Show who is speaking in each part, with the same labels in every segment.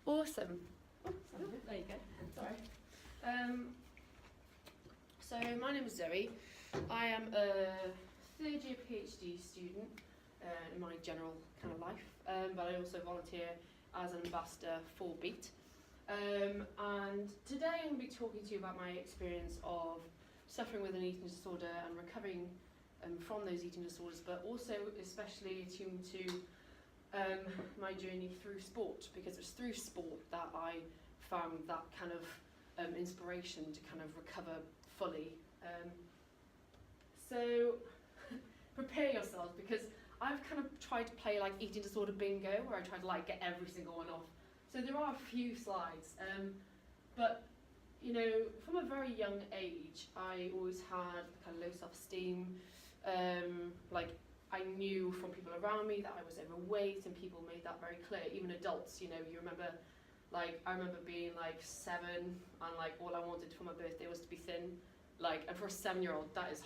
Speaker 1: Awesome. Oh, there you go. Sorry. So my name is Zoe. I am a third year PhD student in my general kind of life, but I also volunteer as an ambassador for BEAT. And today I'm going to be talking to you about my experience of suffering with an eating disorder and recovering from those eating disorders, but also especially attuned to my journey through sport, because it was through sport that I found that kind of inspiration to kind of recover fully. So prepare yourselves, because I've kind of tried to play like eating disorder bingo, where I try to like get every single one off. So there are a few slides, but you know, from a very young age, I always had kind of low self-esteem. Like I knew from people around me that I was overweight, and people made that very clear. Even adults, you know, you remember, like I remember being like 7, and like all I wanted for my birthday was to be thin. Like, and for a 7-year-old, that is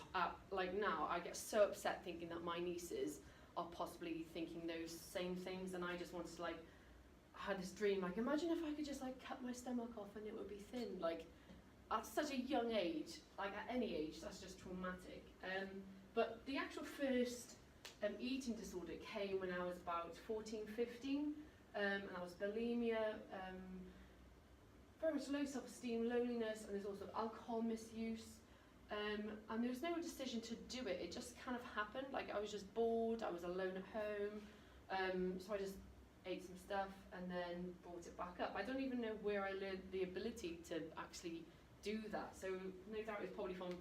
Speaker 1: like now I get so upset thinking that my nieces are possibly thinking those same things, and I just wanted to like. I had this dream, like imagine if I could just like cut my stomach off and it would be thin. Like at such a young age, like at any age, that's just traumatic. But the actual first eating disorder came when I was about 14, 15, and I was bulimia, very much low self-esteem, loneliness, and there's also alcohol misuse. And there was no decision to do it, it just kind of happened. Like I was just bored, I was alone at home, so I just ate some stuff and then brought it back up. I don't even know where I learned the ability to actually do that. So no doubt it's probably from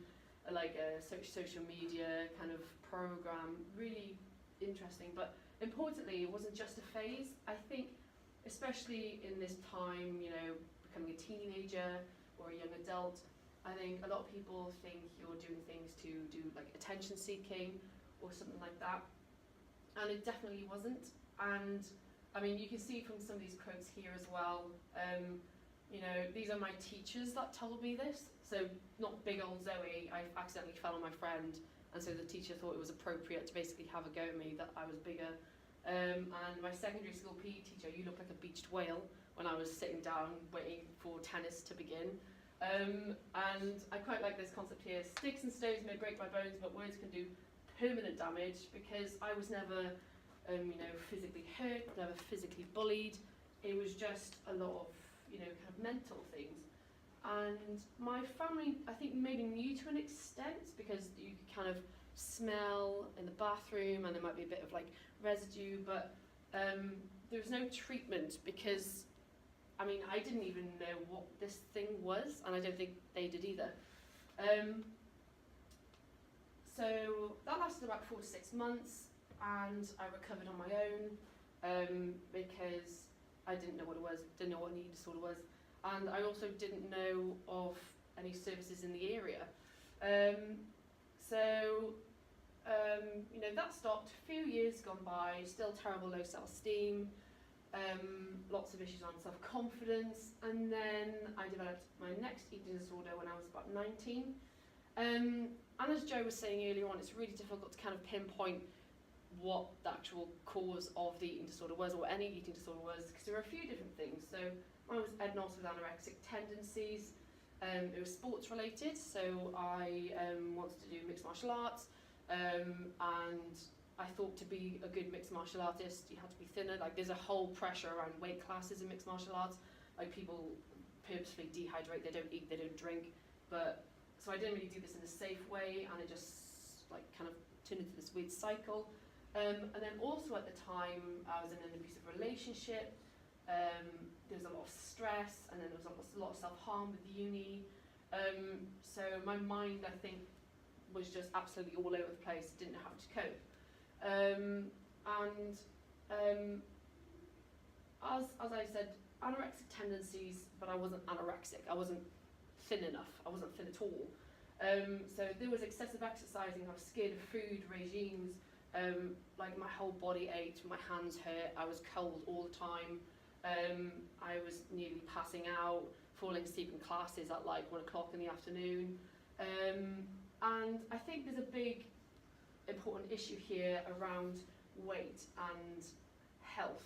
Speaker 1: like a social media kind of program, really interesting. But importantly, it wasn't just a phase. I think, especially in this time, you know, becoming a teenager or a young adult, I think a lot of people think you're doing things to do like attention seeking or something like that. And it definitely wasn't. And I mean, you can see from some of these quotes here as well, you know, these are my teachers that told me this. So not big old Zoe, I accidentally fell on my friend, and so the teacher thought it was appropriate to basically have a go at me that I was bigger. And my secondary school PE teacher, you look like a beached whale, when I was sitting down waiting for tennis to begin. And I quite like this concept here, sticks and stones may break my bones, but words can do permanent damage, because I was never you know, physically hurt, never physically bullied. It was just a lot of, you know, kind of mental things. And my family, I think, maybe knew to an extent, because you could kind of smell in the bathroom and there might be a bit of like residue, but there was no treatment, because, I mean, I didn't even know what this thing was, and I don't think they did either. So that lasted about 4 to 6 months. And I recovered on my own because I didn't know what it was, didn't know what an eating disorder was, and I also didn't know of any services in the area. You know, that stopped. A few years gone by, still terrible low self-esteem, lots of issues on self-confidence, and then I developed my next eating disorder when I was about 19. And as Joe was saying earlier on, it's really difficult to kind of pinpoint what the actual cause of the eating disorder was, or any eating disorder was, because there were a few different things. So mine was Ednos with anorexic tendencies. It was sports related, so I wanted to do mixed martial arts, and I thought to be a good mixed martial artist you had to be thinner. Like there's a whole pressure around weight classes in mixed martial arts, like people purposefully dehydrate, they don't eat, they don't drink. But so I didn't really do this in a safe way, and it just like kind of turned into this weird cycle. And then also at the time I was in an abusive relationship, there was a lot of stress, and then there was a lot of self-harm with uni, so my mind, I think, was just absolutely all over the place, didn't know how to cope. As I said, anorexic tendencies, but I wasn't anorexic, I wasn't thin enough, I wasn't thin at all. So there was excessive exercising, I was scared of food regimes. Like my whole body ached, my hands hurt, I was cold all the time, I was nearly passing out, falling asleep in classes at like 1 o'clock in the afternoon. And I think there's a big important issue here around weight and health.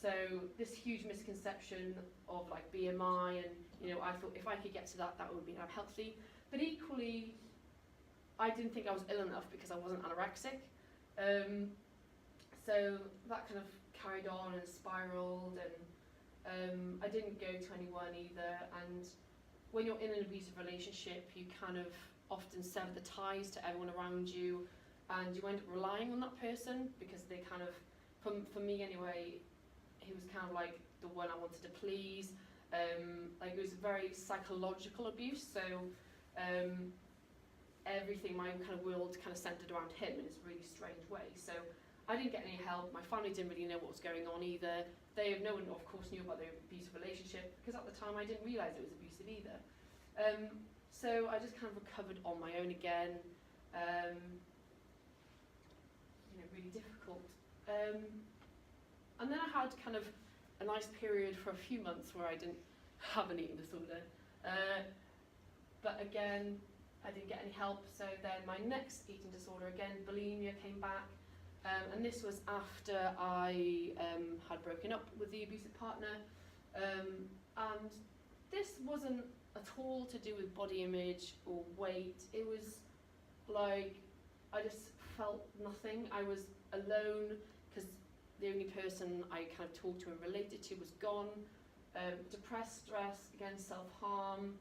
Speaker 1: So this huge misconception of like BMI, and you know, I thought if I could get to that, that would mean I'm healthy. But equally, I didn't think I was ill enough because I wasn't anorexic. So that kind of carried on and spiraled, and I didn't go to anyone either. And when you're in an abusive relationship, you kind of often sever the ties to everyone around you, and you end up relying on that person because they kind of, for me anyway, he was kind of like the one I wanted to please. Like it was very psychological abuse, so everything, my kind of world kind of centered around him in this really strange way. So I didn't get any help. My family didn't really know what was going on either. No one, of course, knew about their abusive relationship because at the time I didn't realise it was abusive either. So I just kind of recovered on my own again. You know, really difficult. And then I had kind of a nice period for a few months where I didn't have an eating disorder. But again, I didn't get any help. So then my next eating disorder, again, bulimia, came back. And this was after I had broken up with the abusive partner. And this wasn't at all to do with body image or weight. It was like I just felt nothing. I was alone because the only person I kind of talked to and related to was gone. Depressed, stress, again, self-harm,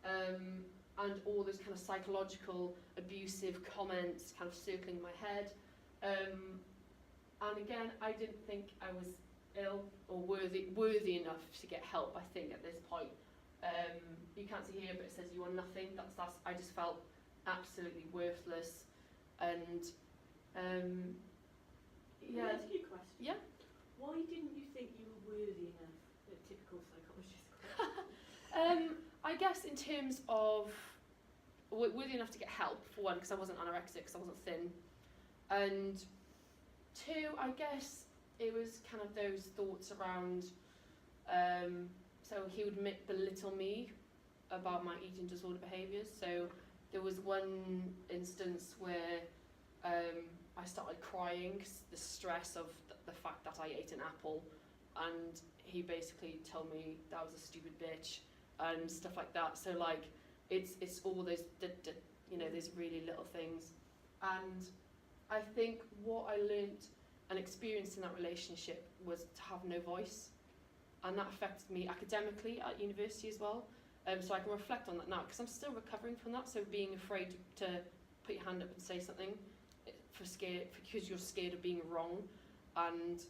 Speaker 1: and all those kind of psychological abusive comments kind of circling my head. And again, I didn't think I was ill or worthy enough to get help, I think, at this point. You can't see here, but it says you are nothing. That's I just felt absolutely worthless. And
Speaker 2: Can I ask you a question?
Speaker 1: Yeah.
Speaker 2: Why didn't you think you were worthy enough? A typical psychologist question.
Speaker 1: I guess in terms of worthy enough to get help, for one, because I wasn't anorexic, because I wasn't thin. And two, I guess it was kind of those thoughts around, so he would belittle me about my eating disorder behaviours. So there was one instance where I started crying, 'cause the stress of the fact that I ate an apple, and he basically told me that I was a stupid bitch and stuff like that. So like it's all those you know, those really little things. And I think what I learnt and experienced in that relationship was to have no voice, and that affected me academically at university as well. So I can reflect on that now because I'm still recovering from that. So being afraid to put your hand up and say something because you're scared of being wrong, and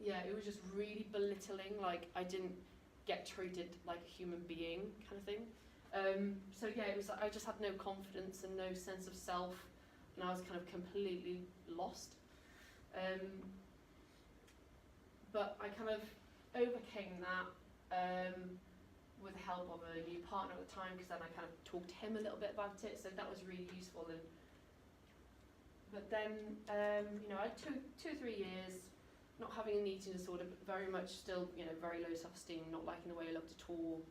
Speaker 1: yeah, it was just really belittling. Like I didn't get treated like a human being, kind of thing. So yeah, it was like I just had no confidence and no sense of self, and I was kind of completely lost. But I kind of overcame that with the help of a new partner at the time, because then I kind of talked to him a little bit about it, so that was really useful. But then, you know, I had two or 3 years not having an eating disorder, but very much still, you know, very low self-esteem, not liking the way I looked at all.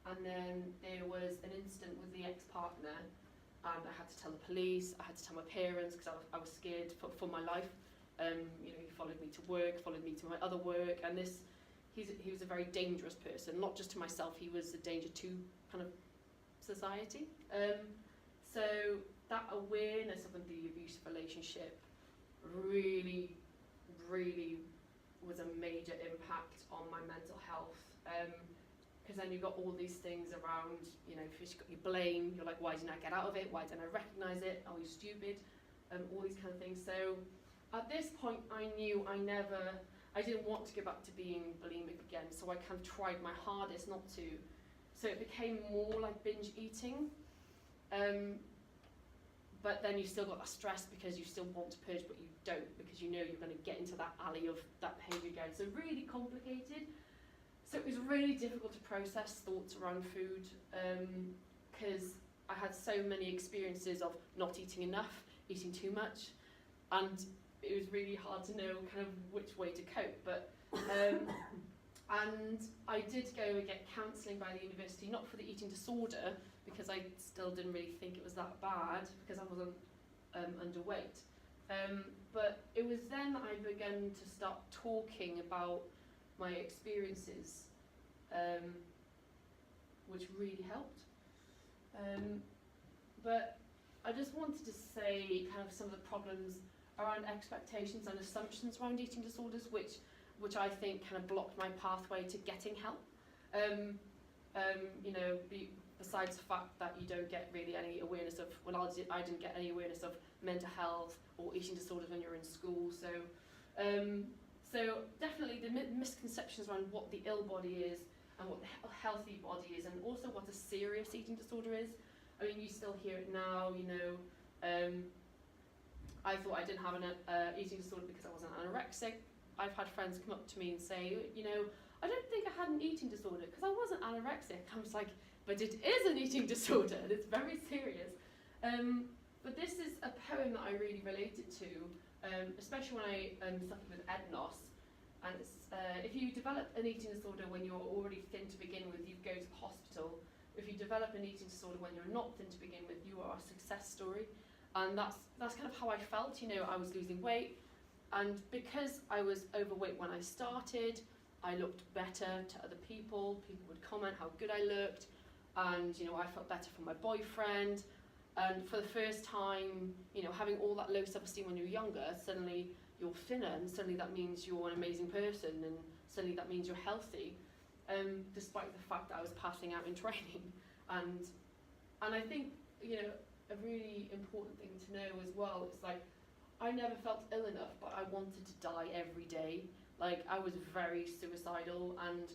Speaker 1: And then there was an incident with the ex-partner, and I had to tell the police, I had to tell my parents, because I was scared for my life. You know, he followed me to work, followed me to my other work, and he was a very dangerous person, not just to myself, he was a danger to kind of society. So that awareness of the abusive relationship really, really was a major impact on my mental health. Because then you've got all these things around, you know, if you've got your blame, you're like, why didn't I get out of it? Why didn't I recognise it? Are you stupid? All these kind of things. So at this point, I knew I didn't want to go back to being bulimic again. So I kind of tried my hardest not to. So it became more like binge eating. But then you still got that stress because you still want to purge, but you don't, because you know you're going to get into that alley of that behaviour again. So really complicated. So it was really difficult to process thoughts around food, because I had so many experiences of not eating enough, eating too much, and it was really hard to know kind of which way to cope. But and I did go and get counselling by the university, not for the eating disorder, because I still didn't really think it was that bad, because I wasn't underweight, But it was then I began to start talking about my experiences, which really helped. But I just wanted to say kind of some of the problems around expectations and assumptions around eating disorders, which I think kind of blocked my pathway to getting help. You know, besides the fact that you don't get really any awareness of, I didn't get any awareness of mental health or eating disorders when you're in school. So definitely the misconceptions around what the ill body is and what the healthy body is, and also what a serious eating disorder is. I mean, you still hear it now, you know. I thought I didn't have an eating disorder because I wasn't anorexic. I've had friends come up to me and say, you know, I don't think I had an eating disorder because I wasn't anorexic. I was like, but it is an eating disorder, and it's very serious. But this is a poem that I really related to, especially when I studied with EDNOS. And it's, if you develop an eating disorder when you're already thin to begin with, you go to the hospital. If you develop an eating disorder when you're not thin to begin with, you are a success story. And that's kind of how I felt. You know, I was losing weight, and because I was overweight when I started, I looked better to other people. People would comment how good I looked, and you know, I felt better for my boyfriend. And for the first time, you know, having all that low self-esteem when you're younger, suddenly you're thinner, and suddenly that means you're an amazing person, and suddenly that means you're healthy, despite the fact that I was passing out in training. And I think, you know, a really important thing to know as well is, like, I never felt ill enough, but I wanted to die every day. Like, I was very suicidal, and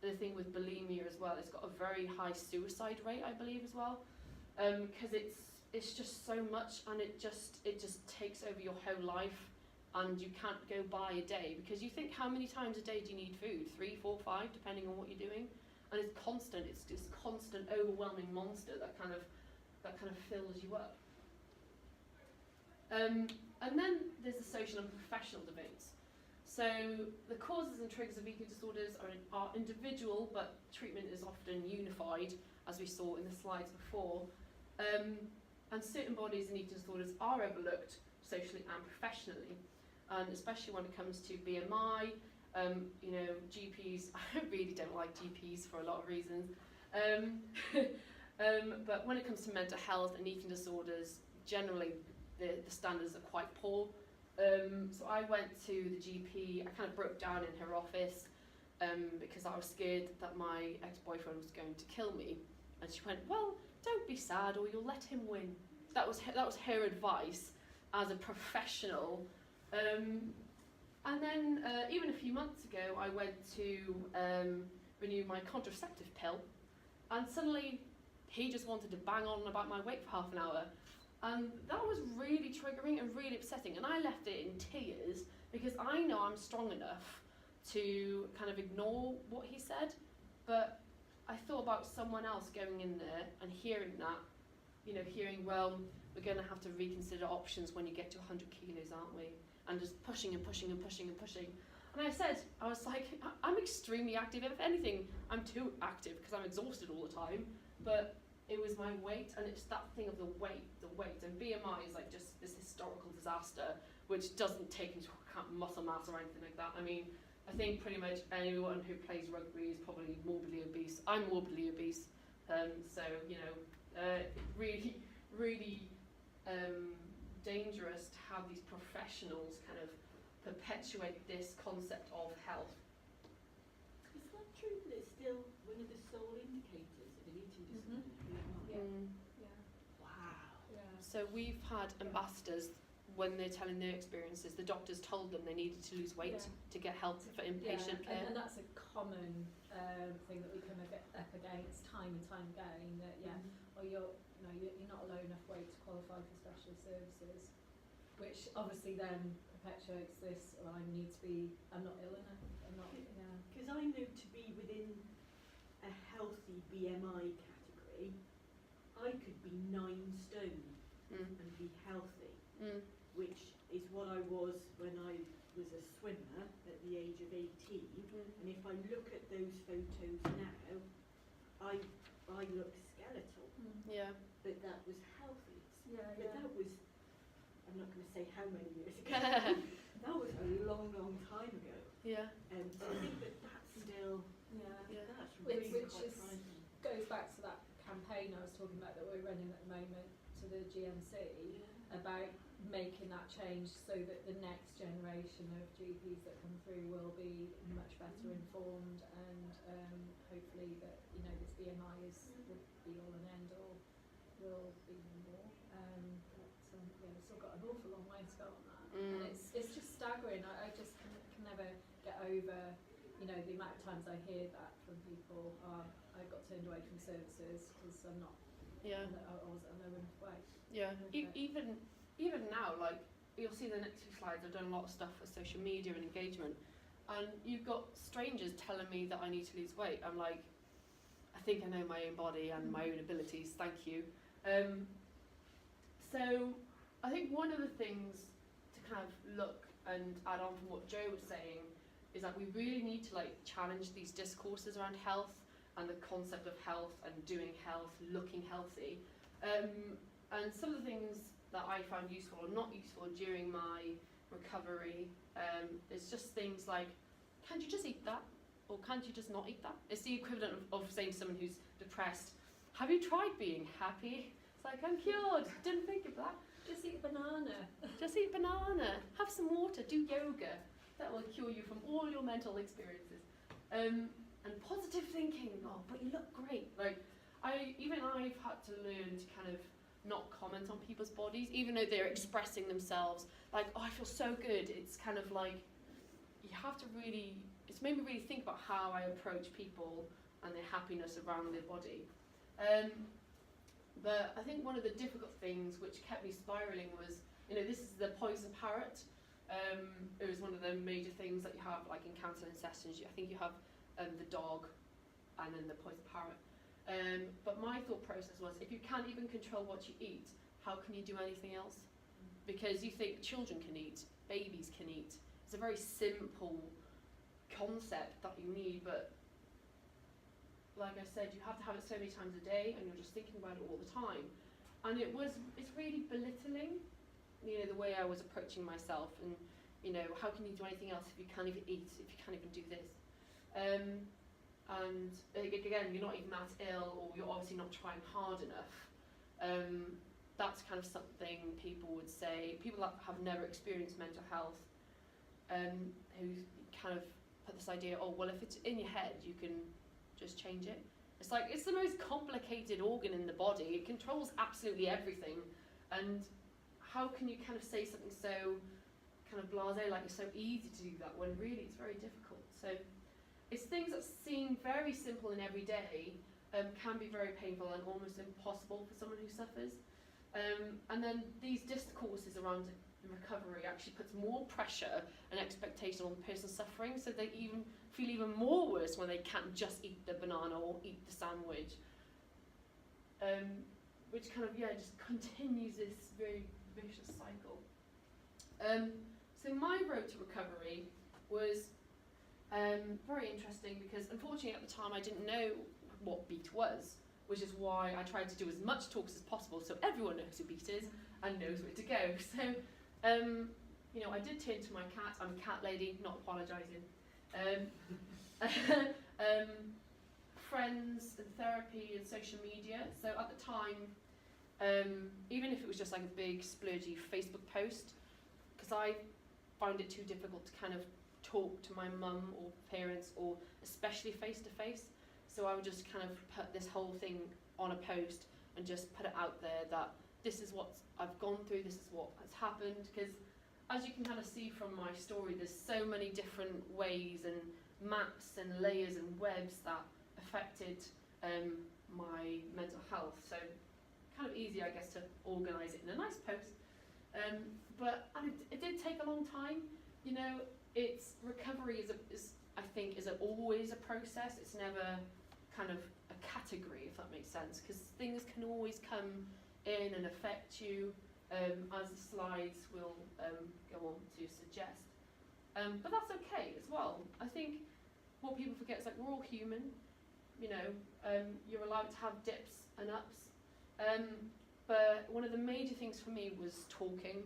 Speaker 1: the thing with bulimia as well, it's got a very high suicide rate, I believe, as well, because it's just so much, and it just takes over your whole life, and you can't go by a day, because you think, how many times a day do you need food? 3, 4, 5, depending on what you're doing, and it's constant. It's this constant, overwhelming monster that kind of fills you up. And then there's the social and professional debates. So the causes and triggers of eating disorders are individual, but treatment is often unified, as we saw in the slides before. And certain bodies and eating disorders are overlooked socially and professionally, and especially when it comes to BMI. You know, GPs, I really don't like GPs for a lot of reasons. But when it comes to mental health and eating disorders, generally the standards are quite poor. So I went to the GP, I kind of broke down in her office because I was scared that my ex-boyfriend was going to kill me. And she went, well, don't be sad or you'll let him win. That was her advice as a professional. And then even a few months ago, I went to renew my contraceptive pill, and suddenly he just wanted to bang on about my weight for half an hour. And that was really triggering and really upsetting, and I left it in tears because I know I'm strong enough to kind of ignore what he said, but I thought about someone else going in there and hearing that, you know, well, we're going to have to reconsider options when you get to 100 kilos, aren't we? And just pushing and pushing and pushing and pushing. And I was like, I'm extremely active. If anything, I'm too active because I'm exhausted all the time. But it was my weight, and it's that thing of the weight. And BMI is like just this historical disaster, which doesn't take into account muscle mass or anything like that. I mean, I think pretty much anyone who plays rugby is probably morbidly obese. I'm morbidly obese, so you know, really, really dangerous to have these professionals kind of perpetuate this concept of health.
Speaker 2: Is that true that it's still one of the sole indicators of an eating disorder?
Speaker 3: Yeah.
Speaker 2: Wow.
Speaker 3: Yeah.
Speaker 1: So we've had ambassadors, when they're telling their experiences, the doctors told them they needed to lose weight to get help for inpatient care.
Speaker 3: And that's a common thing that we come up against time and time again. That or you're not low enough weight to qualify for special services, which obviously then perpetuates this. Well, I'm not ill enough. I'm not.
Speaker 2: Because I know to be within a healthy BMI category, I could be 9 stone and be healthy, which is what I was when I was a swimmer at the age of 18. And if I look at those photos now, I look skeletal.
Speaker 1: Yeah.
Speaker 2: But that was healthy.
Speaker 3: Yeah.
Speaker 2: But that was a I'm not going to say how many years ago. That was a long, long time ago.
Speaker 1: Yeah.
Speaker 2: So I think that's still,
Speaker 3: Yeah.
Speaker 2: that's really
Speaker 3: Which
Speaker 2: quite
Speaker 3: is-
Speaker 2: frightening.
Speaker 3: Goes back to that campaign I was talking about that we're running at the moment to the GMC about making that change so that the next generation of GPs that come through will be much better informed, and hopefully that, you know, this BMI is the be all and end all, will be more. But yeah, we've still got an awful long way to go on that, and it's just staggering. I just can never get over, you know, the amount of times I hear that from people. I got turned away from services because I'm not.
Speaker 1: Yeah.
Speaker 3: I was at a low enough weight.
Speaker 1: Yeah.
Speaker 3: Okay.
Speaker 1: Even now, like, you'll see the next few slides, I've done a lot of stuff for social media and engagement, and you've got strangers telling me that I need to lose weight. I'm like, I think I know my own body and my own abilities, thank you. So I think one of the things to kind of look and add on from what Joe was saying is that we really need to like challenge these discourses around health and the concept of health and doing health, looking healthy. And some of the things that I found useful or not useful during my recovery is just things like, can't you just eat that? Or can't you just not eat that? It's the equivalent of saying to someone who's depressed, have you tried being happy? It's like, I'm cured, didn't think of that.
Speaker 3: Just eat a banana.
Speaker 1: Just eat banana, have some water, do yoga. That will cure you from all your mental experiences. And positive thinking, oh, but you look great. Like, I've had to learn to kind of not comment on people's bodies, even though they're expressing themselves like, oh, I feel so good. It's kind of like, you have to really, it's made me really think about how I approach people and their happiness around their body. But I think one of the difficult things which kept me spiraling was, you know, this is the poison parrot. It was one of the major things that you have like in counselling sessions. I think you have the dog and then the poison parrot. But my thought process was, if you can't even control what you eat, how can you do anything else? Because you think children can eat, babies can eat. It's a very simple concept that you need, but like I said, you have to have it so many times a day and you're just thinking about it all the time. And it's really belittling, you know, the way I was approaching myself, and, you know, how can you do anything else if you can't even eat, if you can't even do this? And again, you're not even that ill, or you're obviously not trying hard enough. That's kind of something people would say, people that have never experienced mental health, who kind of put this idea, oh, well, if it's in your head, you can just change it. It's like, it's the most complicated organ in the body. It controls absolutely everything. And how can you kind of say something so kind of blasé, like it's so easy to do that, when really it's very difficult. So it's things that seem very simple in every day, can be very painful and almost impossible for someone who suffers. And then these discourses around recovery actually puts more pressure and expectation on the person suffering, so they even feel even more worse when they can't just eat the banana or eat the sandwich. Which kind of, just continues this very vicious cycle. So my road to recovery was very interesting, because unfortunately at the time I didn't know what BEAT was, which is why I tried to do as much talks as possible so everyone knows who BEAT is and knows where to go. So, you know, I did turn to my cat. I'm a cat lady, not apologising. Friends and therapy and social media. So at the time, even if it was just like a big splurgy Facebook post, because I found it too difficult to kind of talk to my mum or parents, or especially face to face. So I would just kind of put this whole thing on a post and just put it out there that this is what I've gone through, this is what has happened. Because as you can kind of see from my story, there's so many different ways and maps and layers and webs that affected my mental health. So kind of easy, I guess, to organise it in a nice post. But it did take a long time. You know, it's recovery is always a process. It's never kind of a category, if that makes sense, because things can always come in and affect you, as the slides will go on to suggest. But that's okay as well. I think what people forget is, like, we're all human. You know, you're allowed to have dips and ups. But one of the major things for me was talking.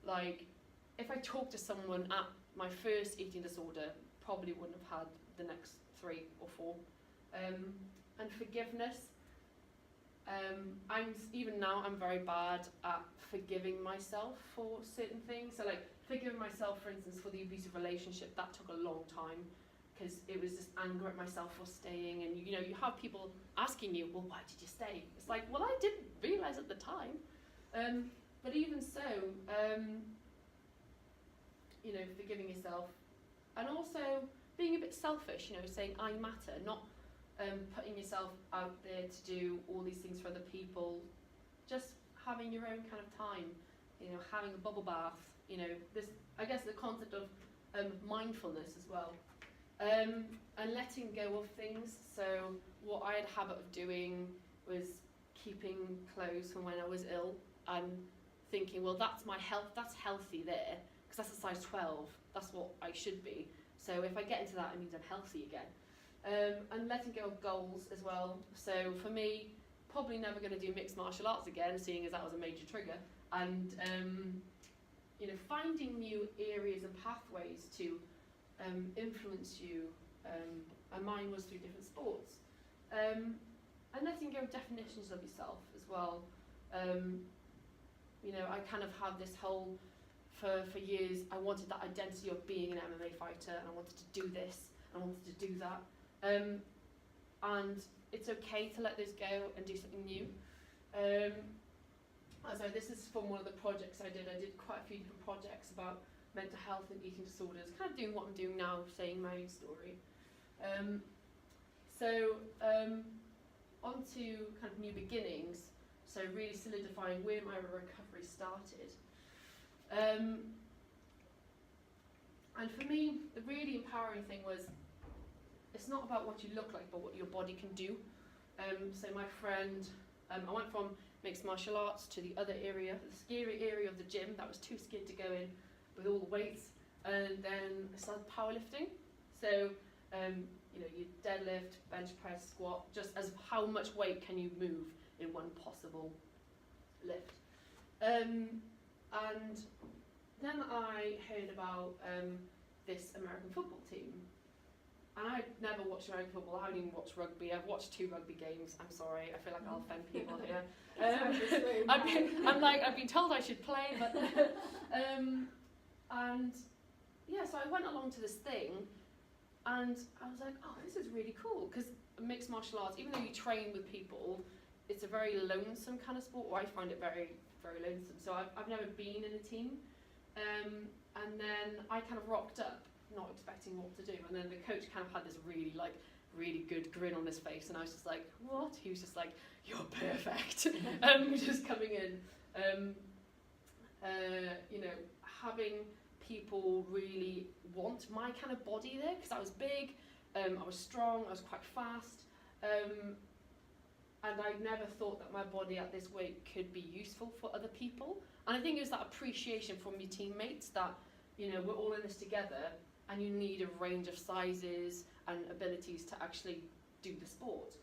Speaker 1: like, if I talked to someone at my first eating disorder, probably wouldn't have had the next 3 or 4. And forgiveness. Even now I'm very bad at forgiving myself for certain things. So like forgiving myself, for instance, for the abusive relationship, that took a long time because it was just anger at myself for staying. And you know, you have people asking you, well, why did you stay? It's like, well, I didn't realise at the time. But even so, you know, forgiving yourself, and also being a bit selfish, you know, saying I matter, not putting yourself out there to do all these things for other people, just having your own kind of time, you know, having a bubble bath, you know, this, I guess the concept of mindfulness as well, and letting go of things. So what I had a habit of doing was keeping clothes from when I was ill and thinking, well, that's my health, that's healthy there, because that's a size 12, that's what I should be. So if I get into that, it means I'm healthy again. And letting go of goals as well. So for me, probably never going to do mixed martial arts again, seeing as that was a major trigger. And you know, finding new areas and pathways to influence you. And mine was through different sports. And letting go of definitions of yourself as well. You know, I kind of had this whole, for years, I wanted that identity of being an MMA fighter, and I wanted to do this, and I wanted to do that. And it's okay to let this go and do something new. So this is from one of the projects I did. I did quite a few different projects about mental health and eating disorders, kind of doing what I'm doing now, saying my own story. On to kind of new beginnings, so really solidifying where my recovery started. And for me, the really empowering thing was, it's not about what you look like, but what your body can do. So my friend, I went from mixed martial arts to the other area, the scary area of the gym that I was too scared to go in with all the weights, and then I started powerlifting. So, you know, you deadlift, bench press, squat, just as how much weight can you move in one possible lift. And then I heard about this American football team. And I'd never watched American football. I haven't even watched rugby. I've watched 2 rugby games. I'm sorry. I feel like I'll offend people here. I've been told I should play, but and yeah. So I went along to this thing, and I was like, oh, this is really cool, because mixed martial arts, even though you train with people, it's a very lonesome kind of sport. Or I find it very, very lonesome. So I've never been in a team, and then I kind of rocked up, not expecting what to do, and then the coach kind of had this really good grin on his face, and I was just like, what? He was just like, you're perfect. Just coming in, you know, having people really want my kind of body there, because I was big, I was strong, I was quite fast, and I never thought that my body at this weight could be useful for other people. And I think it was that appreciation from your teammates that, you know, we're all in this together, and you need a range of sizes and abilities to actually do the sport.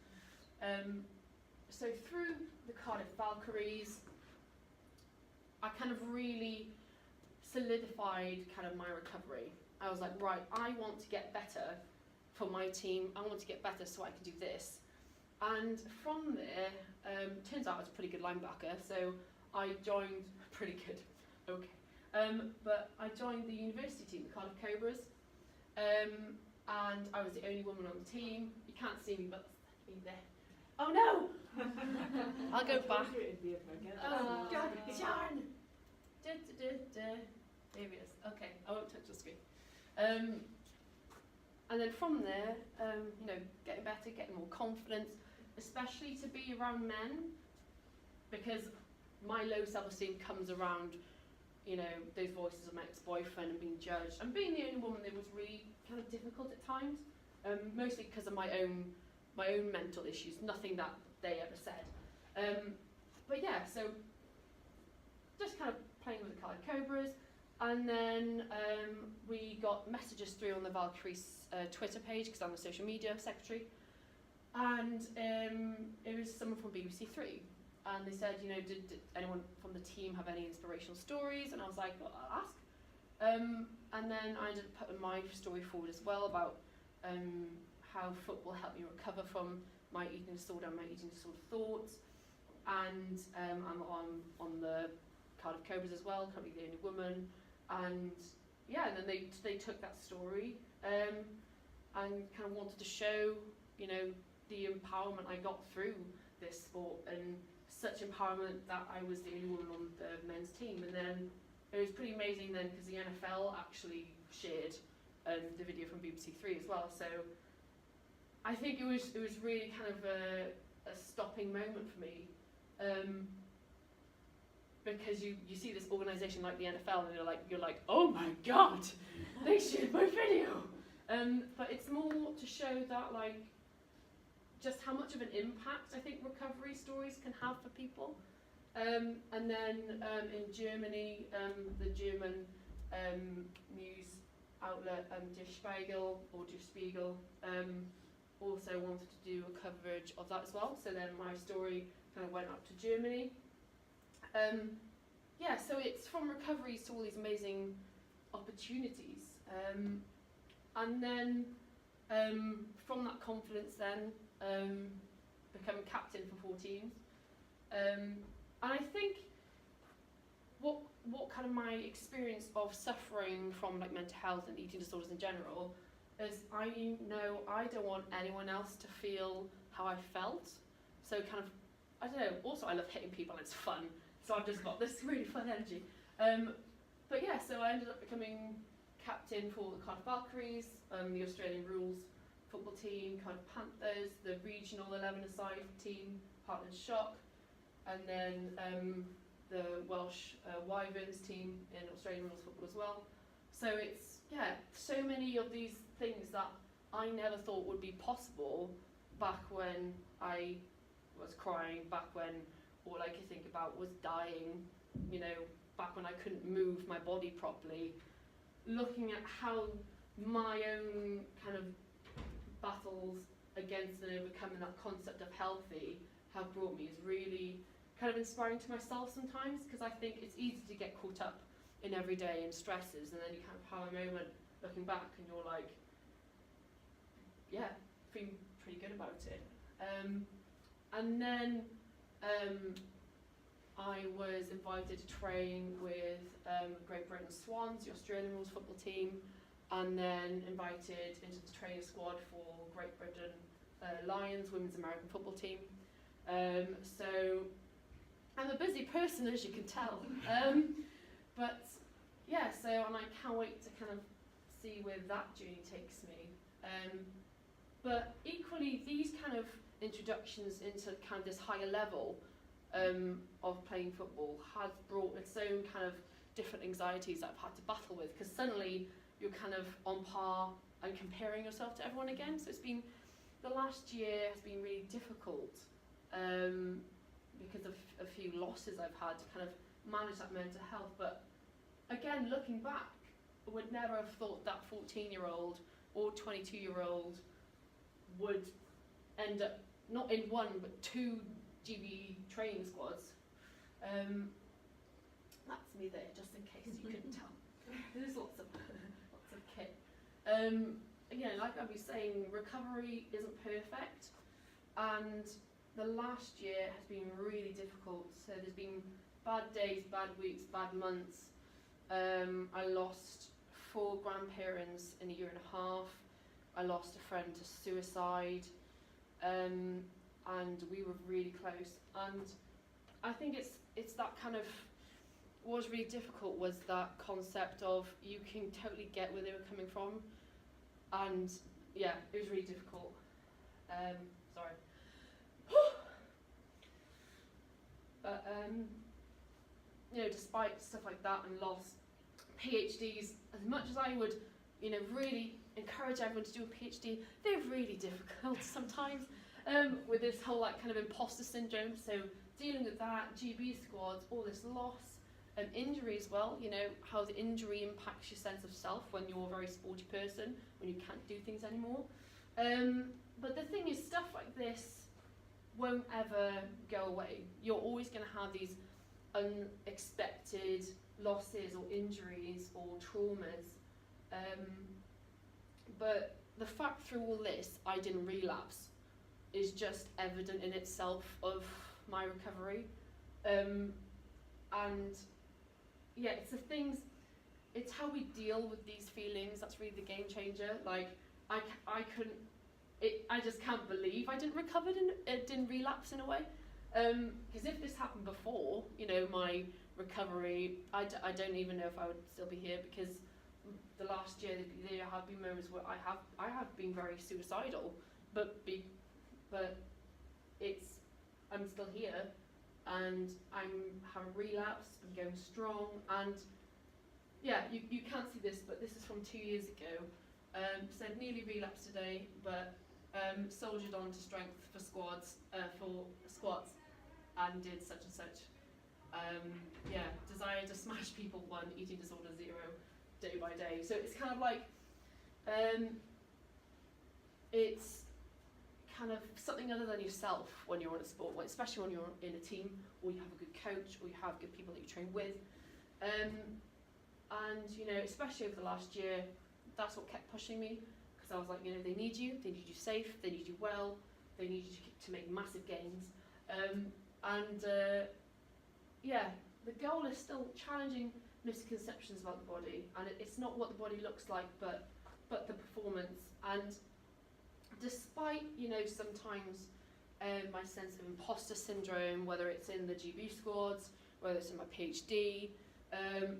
Speaker 1: So through the Cardiff Valkyries, I kind of really solidified kind of my recovery. I was like, right, I want to get better for my team. I want to get better so I can do this. And from there, turns out I was a pretty good linebacker, so I joined, pretty good, okay. But I joined the university team, the Cardiff Cobras, and I was the only woman on the team. You can't see me, but that's me there. Oh no! I'll go back. Oh God, John! There he is. Okay, I won't touch the screen. And then from there, you know, getting better, getting more confidence, especially to be around men, because my low self-esteem comes around, you know, those voices of my ex-boyfriend and being judged, and being the only woman that was really kind of difficult at times, mostly because of my own mental issues, nothing that they ever said. But yeah, so just kind of playing with the Cardiff Cobras, and then we got messages through on the Valkyries Twitter page, because I'm the social media secretary, and it was someone from BBC Three, and they said, you know, did anyone from the team have any inspirational stories? And I was like, well, I'll ask. And then I ended up putting my story forward as well about how football helped me recover from my eating disorder and my eating disorder thoughts. And I'm on the Cardiff Cobras as well, Can't Be the Only Woman. And yeah, and then they took that story and kind of wanted to show, you know, the empowerment I got through this sport, and such empowerment that I was the only woman on the men's team. And then it was pretty amazing then, because the NFL actually shared the video from BBC Three as well. So I think it was really kind of a stopping moment for me, because you see this organisation like the NFL and you're like, oh my god, they shared my video. But it's more to show that, like, just how much of an impact I think recovery stories can have for people. And then in Germany, the German news outlet Der Spiegel also wanted to do a coverage of that as well. So then my story kind of went up to Germany. Yeah, so it's from recoveries to all these amazing opportunities. And then from that confidence then, becoming captain for 14s. And I think what kind of my experience of suffering from like mental health and eating disorders in general is, I know I don't want anyone else to feel how I felt. So kind of, I don't know, also I love hitting people and it's fun. So I've just got this really fun energy. But yeah, so I ended up becoming captain for the Cardiff Valkyries, the Australian rules football team, Cardiff Panthers, the regional 11-a-side team, Heartland Shock, and then the Welsh Wyverns team in Australian rules football as well. So it's, yeah, so many of these things that I never thought would be possible back when I was crying, back when all I could think about was dying, you know, back when I couldn't move my body properly. Looking at how my own kind of battles against and overcoming that concept of healthy have brought me is really kind of inspiring to myself sometimes, because I think it's easy to get caught up in everyday and stresses, and then you kind of have a moment looking back and you're like, yeah, feeling pretty good about it. And then I was invited to train with Great Britain Swans, the Australian rules football team, and then invited into the training squad for Great Britain Lions, women's American football team. So I'm a busy person, as you can tell. But yeah, so, and I can't wait to kind of see where that journey takes me. But equally, these kind of introductions into kind of this higher level of playing football has brought its own kind of different anxieties that I've had to battle with, because suddenly you're kind of on par and comparing yourself to everyone again. So it's been, the last year has been really difficult because of a few losses I've had to kind of manage that mental health. But again, looking back, I would never have thought that 14-year-old or 22-year-old would end up not in one but 2 GB training squads. That's me there, just in case you couldn't tell. There's lots of kit. Again, like I was saying, recovery isn't perfect, and the last year has been really difficult. So there's been bad days, bad weeks, bad months. I lost 4 grandparents in a year and a half. I lost a friend to suicide, and we were really close. And I think it's that kind of, what was really difficult was that concept of you can totally get where they were coming from, and yeah, it was really difficult. Sorry. But you know, despite stuff like that and loss, PhDs, as much as I would, you know, really encourage everyone to do a PhD, they're really difficult sometimes, with this whole like kind of imposter syndrome. So dealing with that, GB squads, all this loss, injury as well, you know, how the injury impacts your sense of self when you're a very sporty person, when you can't do things anymore. But the thing is, stuff like this won't ever go away. You're always going to have these unexpected losses or injuries or traumas. But the fact through all this I didn't relapse is just evident in itself of my recovery. And yeah, it's the things, it's how we deal with these feelings that's really the game changer. Like, I just can't believe I didn't recover and it didn't relapse in a way. Because if this happened before, you know, my recovery, I don't even know if I would still be here, because the last year there have been moments where I have been very suicidal, but I'm still here, and I'm having relapse, I'm going strong, and yeah, you can't see this, but this is from 2 years ago. So I've nearly relapsed today, but soldiered on to strength for squats, and did such and such. Yeah, desire to smash people 1, eating disorder 0, day by day. So it's kind of like, it's kind of something other than yourself when you're on a sport, especially when you're in a team, or you have a good coach, or you have good people that you train with. And you know, especially over the last year, that's what kept pushing me, because I was like, you know, they need you safe, they need you well, they need you to make massive gains. Yeah, the goal is still challenging misconceptions about the body, and it's not what the body looks like, but the performance. And despite, you know, sometimes my sense of imposter syndrome, whether it's in the GB squads, whether it's in my PhD,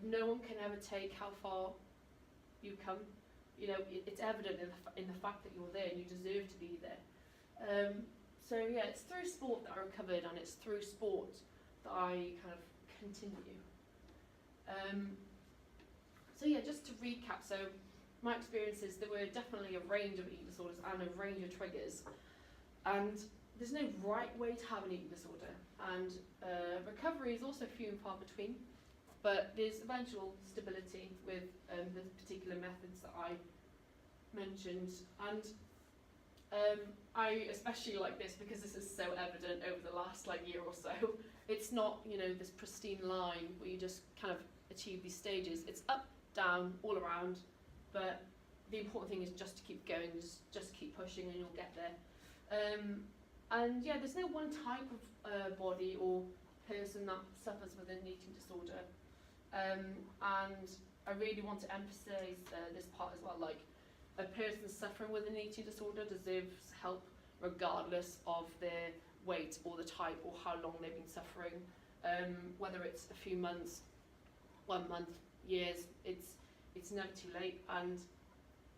Speaker 1: no one can ever take how far you come. You know, it's evident in the fact that you're there and you deserve to be there. So yeah, it's through sport that I recovered, and it's through sport that I kind of continue. So yeah, just to recap, so my experiences, there were definitely a range of eating disorders and a range of triggers, and there's no right way to have an eating disorder, and recovery is also few and far between, but there's eventual stability with the particular methods that I mentioned. And I especially like this because this is so evident over the last year or so. It's not, you know, this pristine line where you just kind of achieve these stages. It's up, down, all around, but the important thing is just to keep going, just keep pushing, and you'll get there. And yeah, there's no one type of body or person that suffers with an eating disorder. And I really want to emphasise this part as well, like, a person suffering with an eating disorder deserves help regardless of their weight or the type or how long they've been suffering. Whether it's a few months, 1 month, years, it's never too late, and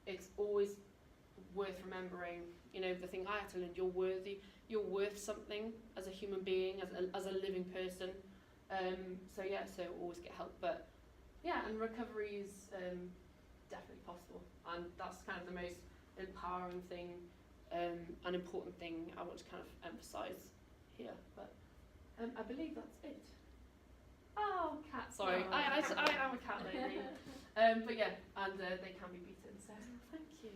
Speaker 1: it's always worth remembering, you know, the thing I had to learn: you're worthy, you're worth something as a human being, as a living person. So yeah, so always get help. But yeah, and recovery is definitely possible, and that's kind of the most empowering thing, an important thing I want to kind of emphasise here. But I believe that's it. Oh, cat! Sorry, I am a cat lady. But yeah, and they can be beaten. So thank you.